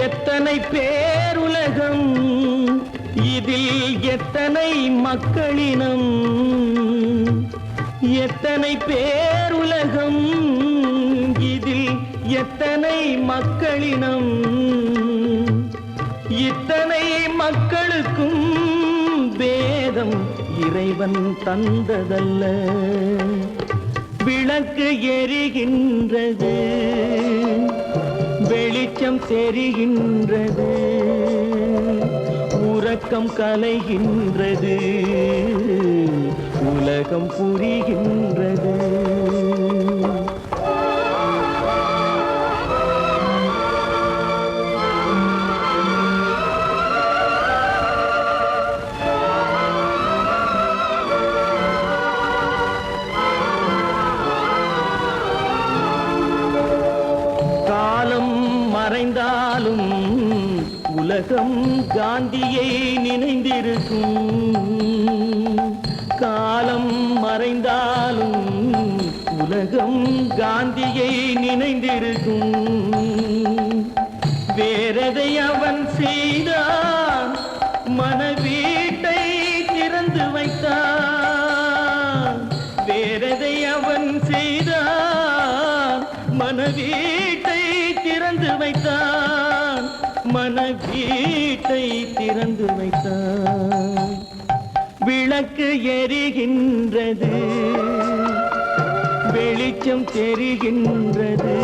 எத்தனை பேருலகம், இதில் எத்தனை மக்களினம், எத்தனை பேருலகம், இதில் எத்தனை மக்களினம், இத்தனை மக்களுக்கும் வேதம் இறைவன் தந்ததல்ல. விளக்கு எரிகின்றது, வெளிச்சம் தெரிகின்றது, உறக்கம் கலைகின்றது, உலகம் புரிகின்றது. மறைந்தாலும் உலகம் காந்தியை நினைந்திருக்கும். காலம் மறைந்தாலும் உலகம் காந்தியை நினைந்திருக்கும். வேறதை அவன் செய்தான், மனவீட்டை திறந்து வைத்தான். வேறதை அவன் செய்தான், மனவீட்டை திறந்து வைத்தான். மனவீட்டை திறந்து வைத்தான். விளக்கு எரிகின்றது, வெளிச்சம் தெரிகின்றது,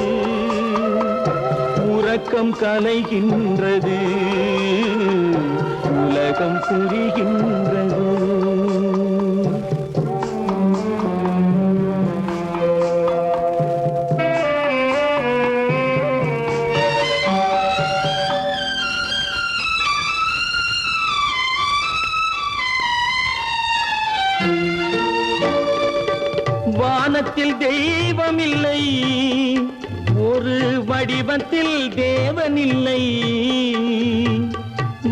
உறக்கம் கலைகின்றது, உலகம் புரிகின்றது. வானத்தில் தெய்வம் இல்லை, ஒரு வடிவத்தில் தேவன் இல்லை.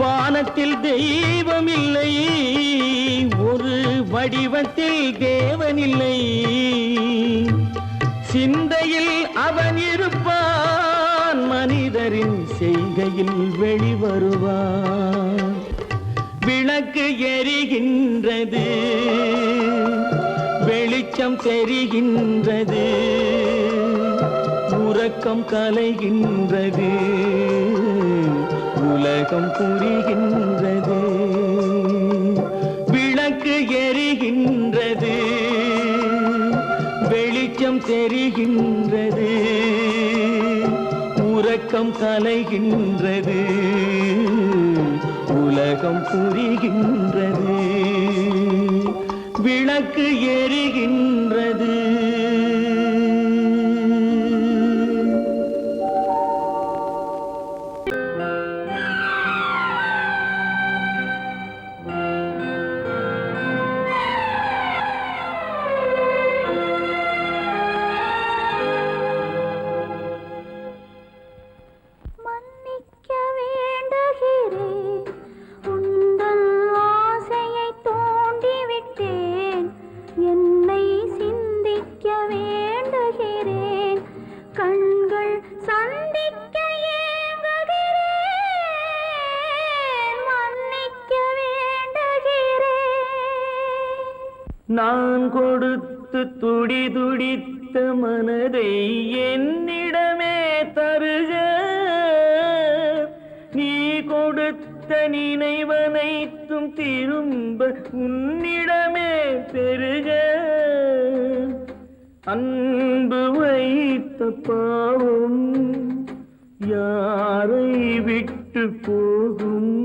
வானத்தில் தெய்வம் இல்லை, ஒரு வடிவத்தில் தேவன் இல்லை. சிந்தையில் அவன் இருப்பான், மனிதரின் செய்கையில் வெளிவருவான். விளக்கு எரிகின்றது, வெளிச்சம் தெரிகின்றது, உறக்கம் கலைகின்றது, உலகம் புரிகின்றது. விளக்கு எரிகின்றது, வெளிச்சம் தெரிகின்றது, உறக்கம் கலைகின்றது, உலகம் புரிகின்றது. விளக்கு எரிகின்றது. மன்னிக்க வேண்டுகிறேன், உந்தன் ஆசையை தூண்டிவிட்டேன். என்னை சிந்திக்க வேண்டுகிறேன், கண்கள் சந்திக்க ஏங்குகிறேன். மன்னிக்க வேண்டுகிறேன். நான் கொடுத்து துடி துடித்த மனதை என்னிடமே தருக, நீ கொடுத்த நினைவனைத்தும் திரும்ப உன்னிடமே பெருக. அன்பு வைத்த பாவம் யாரை விட்டு போகும்?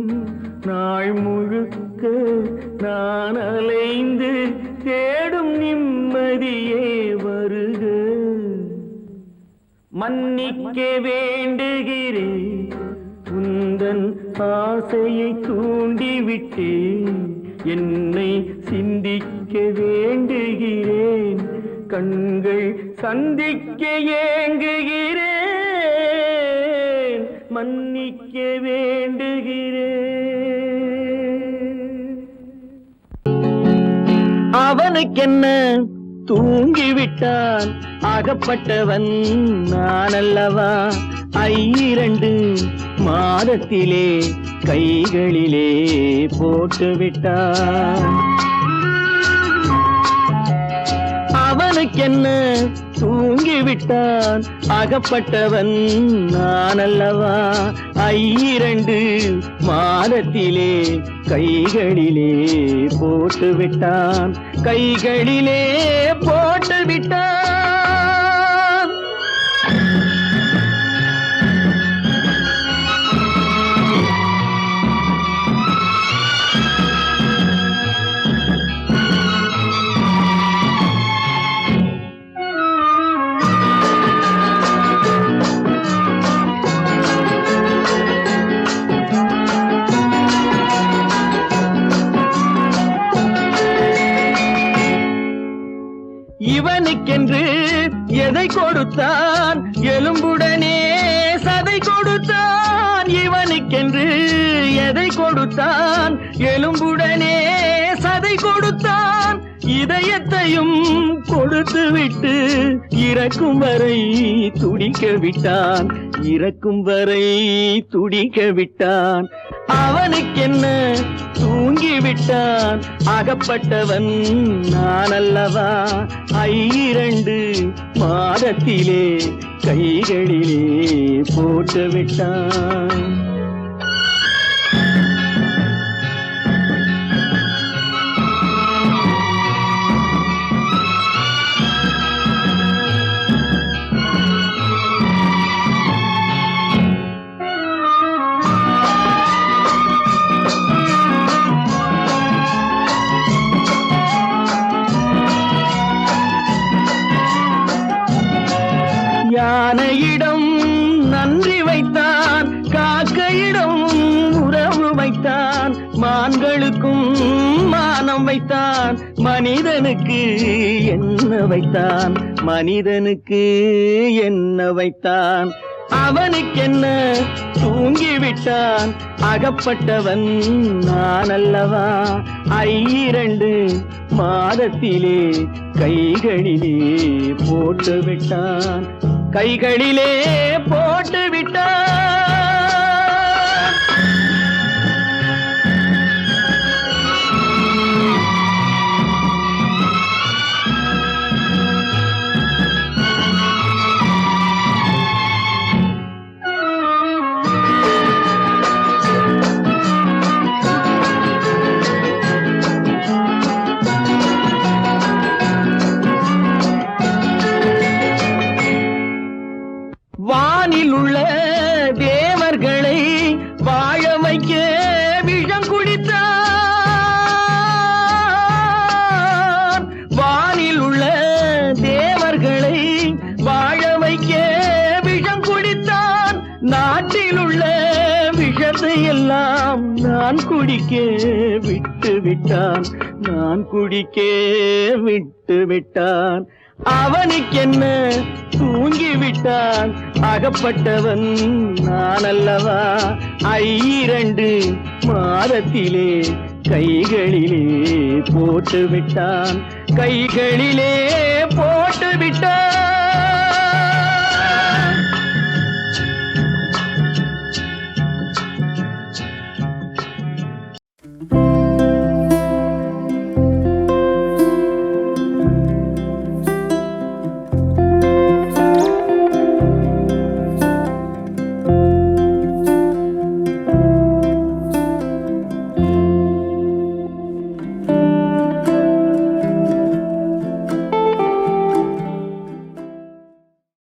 நாள் முழுக்க நான் அலைந்து தேடும் நிம்மதியே வருக. மன்னிக்க வேண்டுகிறேன், உந்தன் ஆசையை தூண்டிவிட்டேன். என்னை சிந்திக்க வேண்டுகிறேன், கண்கள் சந்திக்க ஏங்குகிறேன். மன்னிக்க வேண்டுகிறேன். அவனுக்கென்ன தூங்கிவிட்டான், அகப்பட்டவன் நான் அல்லவா? 2 மாதத்திலே கைகளிலே போட்டுவிட்டான். அவனுக்கென்ன தூங்கிவிட்டான், அகப்பட்டவன் நான் அல்லவா? 2 மாதத்திலே கைகளிலே போட்டுவிட்டான், கைகளிலே போட்டுவிட்டான். கொடுத்தான் எலும்புடனே சதை கொடுத்தான் இவனுக்கென்று எதை கொடுத்தான் எலும்புடனே சதை கொடுத்தான் இதயத்தையும் கொடுத்து விட்டு இறக்கும் வரை துடிக்க விட்டான் இறக்கும் வரை துடிக்க விட்டான் அவனுக்கென்ன தூங்கி விட்டான் அகப்பட்டவன் நான் அல்லவா 2 மாதத்திலே கைகளிலே போட்டு விட்டான் யானையிடம் நன்றி வைத்தான் காக்கையிடம் உறவு வைத்தான் மான்களுக்கும் மானம் வைத்தான் மனிதனுக்கு என்ன வைத்தான் மனிதனுக்கு என்ன வைத்தான் அவனுக்கென்ன தூங்கி விட்டான் அகப்பட்டவன் நான் அல்லவா 2 மாதத்திலே கைகளிலே போட்டு விட்டான் கைகளிலே போட்டு விட்டான் வானில் உள்ள தேவர்களை வாழ வைக்க விஷம் குடித்தான் வானில் உள்ள தேவர்களை வாழ வைக்க விஷம் குடித்தான் நாட்டில் உள்ள விஷத்தை எல்லாம் நான் குடிக்க விட்டு விட்டான் நான் குடிக்க விட்டு விட்டான் அவனுக்கென்ன தூங்கி விட்டான் அகப்பட்டவன் நான் அல்லவா 2 மாதத்திலே கைகளிலே போட்டு விட்டான் கைகளிலே போட்டு விட்டான்